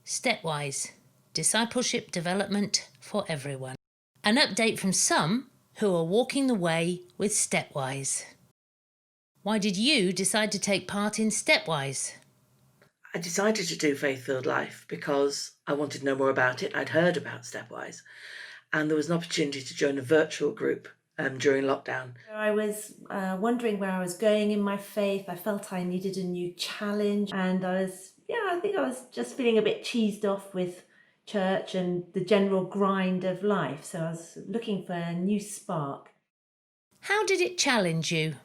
Stepwise, Discipleship Development for Everyone. An update from some who are walking the way with Stepwise. Why did you decide to take part in Stepwise? I decided to do Faith-Filled Life because I wanted to know more about it. I'd heard about Stepwise, and there was an opportunity to join a virtual group during lockdown. I was wondering where I was going in my faith. I felt I needed a new challenge, and I think I was just feeling a bit cheesed off with church and the general grind of life. So I was looking for a new spark. How did it challenge you?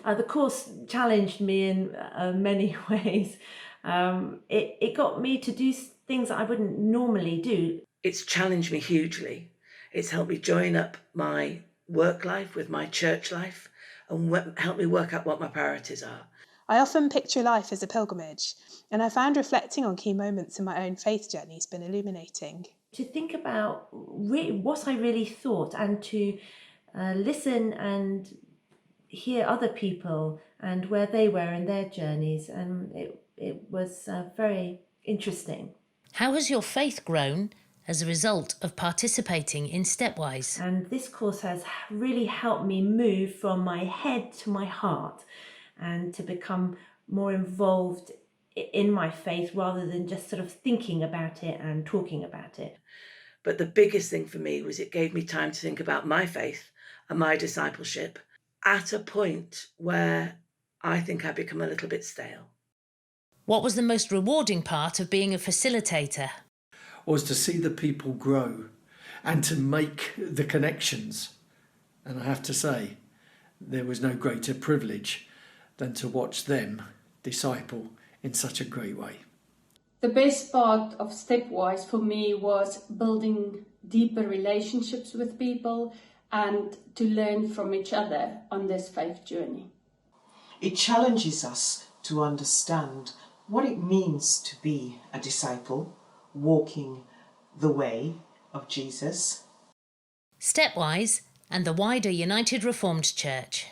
The course challenged me in many ways. It got me to do things that I wouldn't normally do. It's challenged me hugely. It's helped me join up my work life with my church life and helped me work out what my priorities are. I often picture life as a pilgrimage, and I found reflecting on key moments in my own faith journey has been illuminating. To think about what I really thought and to listen and hear other people and where they were in their journeys, and it was very interesting. How has your faith grown as a result of participating in Stepwise? And this course has really helped me move from my head to my heart and to become more involved in my faith rather than just sort of thinking about it and talking about it. But the biggest thing for me was it gave me time to think about my faith and my discipleship at a point where I think I've become a little bit stale. What was the most rewarding part of being a facilitator? Was to see the people grow and to make the connections. And I have to say, there was no greater privilege than to watch them disciple in such a great way. The best part of Stepwise for me was building deeper relationships with people and to learn from each other on this faith journey. It challenges us to understand what it means to be a disciple, walking the way of Jesus. Stepwise and the wider United Reformed Church.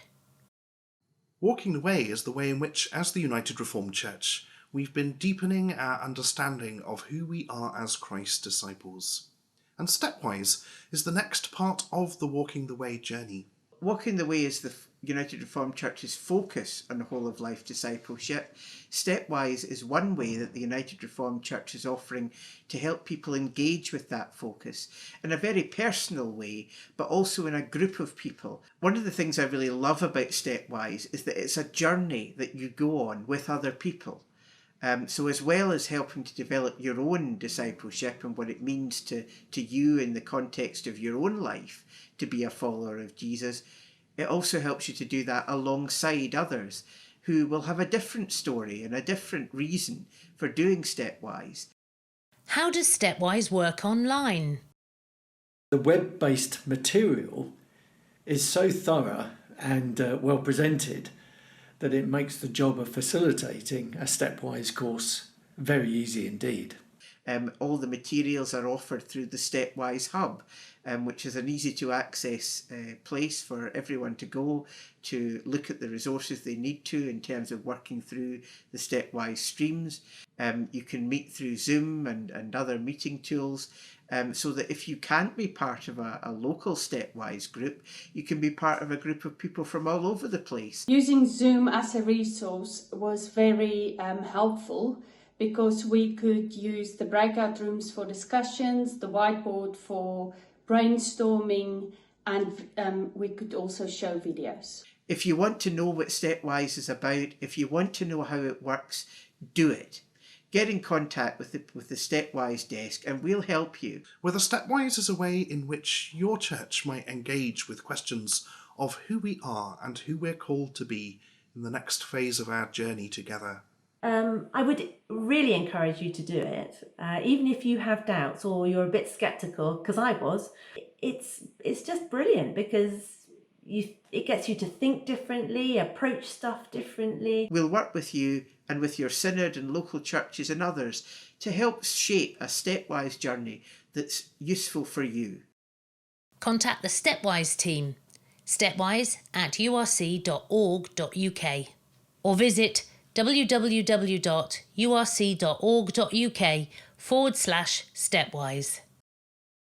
Walking the way is the way in which, as the United Reformed Church, we've been deepening our understanding of who we are as Christ's disciples. And Stepwise is the next part of the Walking the Way journey. Walking the Way is the United Reformed Church's focus on the whole of life discipleship. Stepwise is one way that the United Reformed Church is offering to help people engage with that focus in a very personal way, but also in a group of people. One of the things I really love about Stepwise is that it's a journey that you go on with other people. So as well as helping to develop your own discipleship and what it means to you in the context of your own life to be a follower of Jesus, it also helps you to do that alongside others who will have a different story and a different reason for doing Stepwise. How does Stepwise work online? The web-based material is so thorough and well presented that it makes the job of facilitating a Stepwise course very easy indeed. All the materials are offered through the Stepwise Hub, which is an easy to access place for everyone to go to look at the resources they need to in terms of working through the Stepwise streams. You can meet through Zoom and other meeting tools, so that if you can't be part of a local Stepwise group, you can be part of a group of people from all over the place. Using Zoom as a resource was very helpful, because we could use the breakout rooms for discussions, the whiteboard for brainstorming, and we could also show videos. If you want to know what Stepwise is about, if you want to know how it works, do it. Get in contact with the Stepwise desk and we'll help you. Whether Stepwise is a way in which your church might engage with questions of who we are and who we're called to be in the next phase of our journey together. I would really encourage you to do it, even if you have doubts or you're a bit sceptical, because I was. It's just brilliant because it gets you to think differently, approach stuff differently. We'll work with you and with your synod and local churches and others to help shape a Stepwise journey that's useful for you. Contact the Stepwise team, stepwise@urc.org.uk, or visit www.urc.org.uk/Stepwise.